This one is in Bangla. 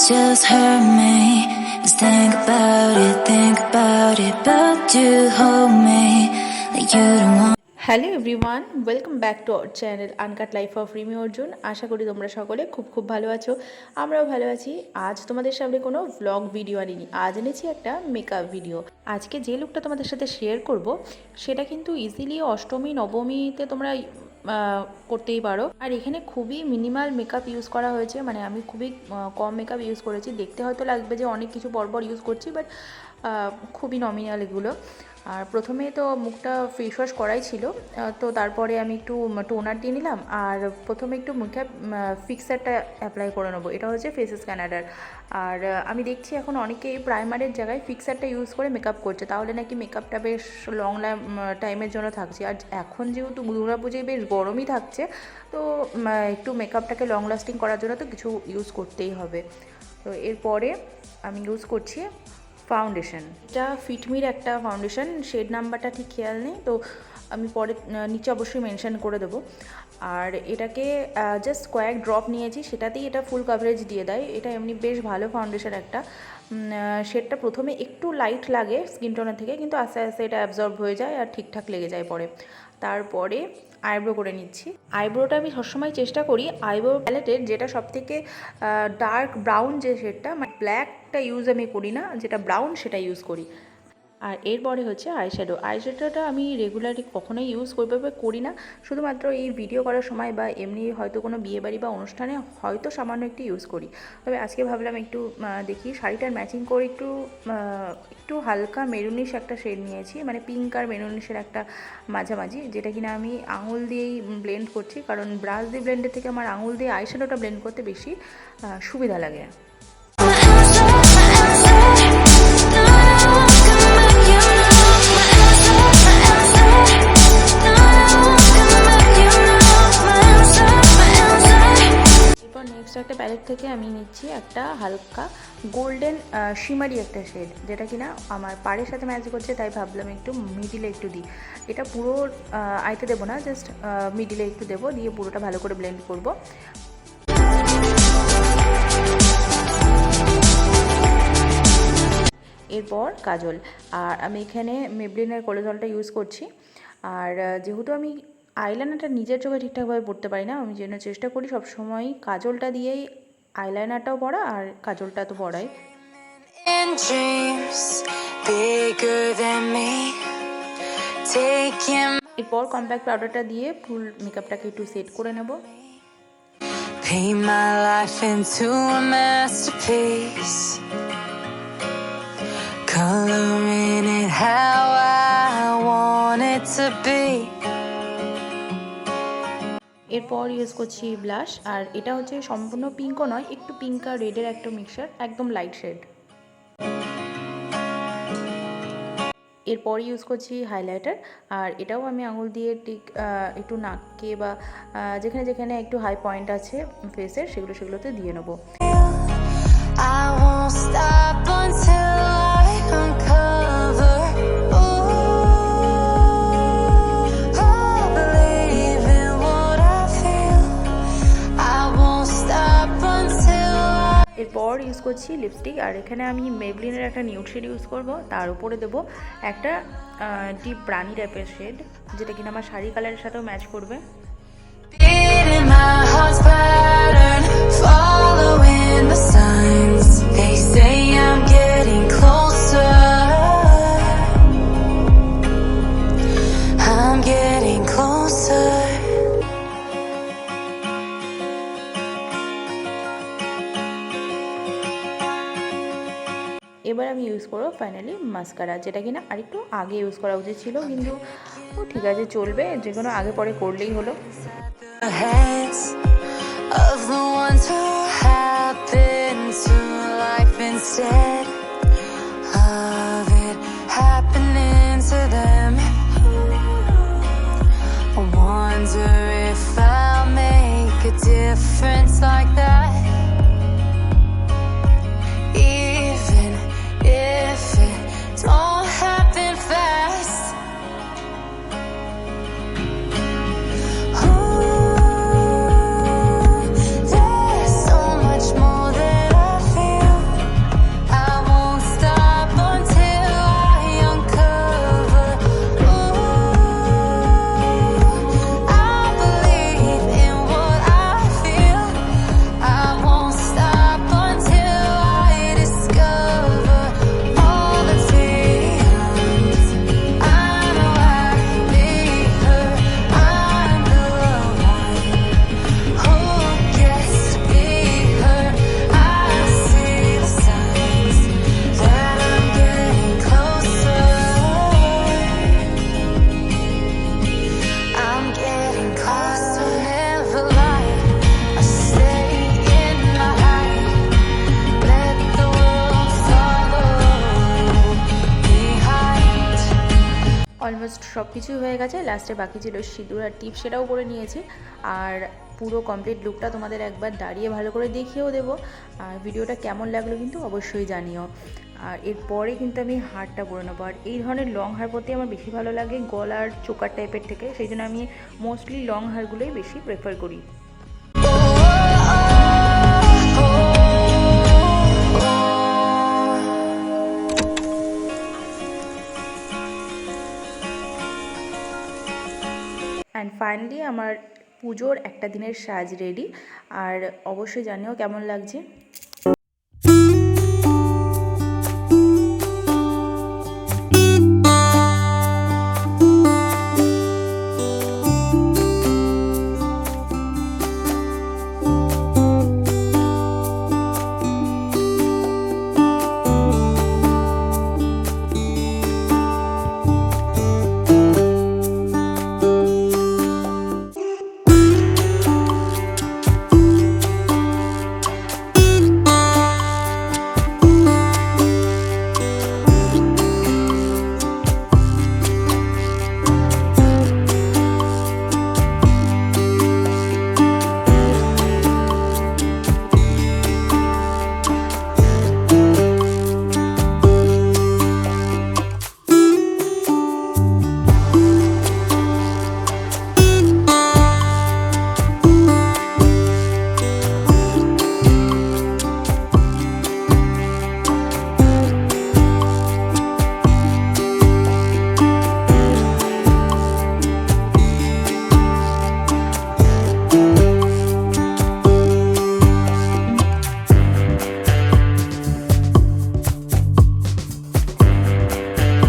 just hurt me. Just think about it, but you hold me like you don't want. Hello everyone, welcome back to our channel uncut life of Rimi Arjun. আশা করি তোমরা সকলে খুব ভালো আছো, আমরাও ভালো আছি। আজ তোমাদের সামনে কোনো ভ্লগ ভিডিও আনিনি, আজ এনেছি একটা মেকআপ ভিডিও। আজকে যে লুকটা তোমাদের সাথে শেয়ার করব সেটা কিন্তু ইজিলি অষ্টমী নবমীতে তোমরা করতেই পারো। আর এখানে খুবই মিনিমাল মেকআপ ইউজ করা হয়েছে, মানে আমি খুবই কম মেকআপ ইউজ করেছি। দেখতে হয়তো লাগবে যে অনেক কিছু পরপর ইউজ করছি, বাট খুবই নমিনাল এগুলো। আর প্রথমে তো মুখটা ফেস ওয়াশ করাই ছিল, তো তারপরে আমি একটু টোনার দিয়ে নিলাম। আর প্রথমে একটু মুখে ফিক্সারটা অ্যাপ্লাই করে নেবো, এটা হচ্ছে ফেসেস কানাডার। আর আমি দেখছি এখন অনেকেই প্রাইমারের জায়গায় ফিক্সারটা ইউজ করে মেকআপ করছে, তাহলে নাকি মেকআপটা বেশ লং টাইমের জন্য থাকছে। আর এখন যেহেতু দুর্গাপুজোয় বেশ গরমই থাকছে, তো একটু মেকআপটাকে লং লাস্টিং করার জন্য তো কিছু ইউজ করতেই হবে। তো এরপরে আমি ইউজ করছি ফাউন্ডেশন। এটা ফিটমির একটা ফাউন্ডেশন, শেড নাম্বারটা ঠিক খেয়াল নেই, তো আমি পরে নিচে অবশ্যই মেনশন করে দেবো। আর এটাকে জাস্ট কয়েক ড্রপ নিয়েছি, সেটাতেই এটা ফুল কভারেজ দিয়ে দেয়। এটা এমনি বেশ ভালো ফাউন্ডেশন একটা। শেডটা প্রথমে একটু লাইট লাগে স্কিন টোনের থেকে, কিন্তু আস্তে আস্তে এটা অ্যাবজর্ব হয়ে যায় আর ঠিকঠাক লেগে যায় পরে। তারপরে আইব্রো করে নিচ্ছি। আইব্রোটা আমি সবসময় চেষ্টা করি আইব্রো প্যালেটের যেটা সবথেকে ডার্ক ব্রাউন যে শেডটা, মানে ব্ল্যাকটা ইউজ আমি করি না, যেটা ব্রাউন সেটা ইউজ করি। আর এরপরে হচ্ছে আইশ্যাডো। আইশ্যাডোটা আমি রেগুলারলি কখনোই ইউজ করি না, শুধুমাত্র এই ভিডিও করার সময় বা এমনি হয়তো কোনো বিয়েবাড়ি বা অনুষ্ঠানে হয়তো সামান্য একটু ইউজ করি। তবে আজকে ভাবলাম একটু দেখি শাড়িটার ম্যাচিং করে একটু হালকা মেরুনিশ একটা শেড নিয়েছি, মানে পিঙ্ক আর মেরুনিশের একটা মাঝামাঝি, যেটা কিনা আমি আঙুল দিয়েই ব্লেন্ড করছি, কারণ ব্রাশ দিয়ে ব্লেন্ডের থেকে আমার আঙুল দিয়ে আইশ্যাডোটা ব্লেন্ড করতে বেশি সুবিধা লাগে। নেক্সট একটা প্যালেট থেকে আমি নিচ্ছি একটা হালকা গোল্ডেন শিমারি একটা শেড, যেটা কিনা আমার পাড়ের সাথে ম্যাচ করছে, তাই ভাবলাম একটু মিডিলে একটু দিই। এটা পুরো আইতে দেবো না, জাস্ট মিডিলে একটু দেবো, দিয়ে পুরোটা ভালো করে ব্লেন্ড করব। এরপর কাজল। আর আমি এখানে মেবলিনের কোলেজলটা ইউজ করছি। আর যেহেতু আমি আইলাইনারটা নিজের চোখে ঠিকঠাকভাবে পড়তে পারি না, আমি জন্য চেষ্টা করি সবসময় কাজলটা দিয়েই আইলাইনারটাও পরা আর কাজলটা তো পরাই। এরপর কম্প্যাক্ট পাউডারটা দিয়ে ফুল মেকআপটাকে একটু সেট করে নেব। Paint my life into a masterpiece, coloring it how I want it to be. এরপর ইউজ করছি ব্লাশ, আর এটা হচ্ছে সম্পূর্ণ পিঙ্কও নয়, একটু পিঙ্ক আর রেডের একটা মিক্সচার, একদম লাইট শেড। এরপর ইউজ করছি হাইলাইটার, আর এটাও আমি আঙুল দিয়ে ঠিক একটু নাককে বা যেখানে যেখানে একটু হাই পয়েন্ট আছে ফেসের সেগুলোতে দিয়ে নেবো। এরপর ইউজ করছি লিপস্টিক, আর এখানে আমি মেবলিনের একটা নিউড শেড ইউজ করব, তার উপরে দেবো একটা ডিপ ব্রাউনি টাইপের শেড, যেটা কিনা আমার শাড়ি কালারের সাথেও ম্যাচ করবে। এবার আমি ইউজ করবো ফাইনালি মাস্কারা, যেটা কিনা আরেকটু আগে ইউজ করা উচিত ছিল, কিন্তু ঠিক আছে, চলবে, যে কোনো আগে পরে করলেই হলো। সব কিছুই হয়ে গেছে, লাস্টে বাকি ছিল সিঁদুর আর টিপ, সেটাও করে নিয়েছি। আর পুরো কমপ্লিট লুকটা তোমাদের একবার দাঁড়িয়ে ভালো করে দেখিয়েও দেবো। আর ভিডিওটা কেমন লাগলো কিন্তু অবশ্যই জানিও। আর এরপরে কিন্তু আমি হারটা পরে নেবো। আর এই ধরনের লং হার পরতে আমার বেশি ভালো লাগে গলার চোকার টাইপের থেকে, সেই জন্য আমি মোস্টলি লং হারগুলোই বেশি প্রেফার করি। অ্যান্ড ফাইনালি আমার পুজোর একটা দিনের সাজ রেডি। আর অবশ্যই জানিও কেমন লাগছে।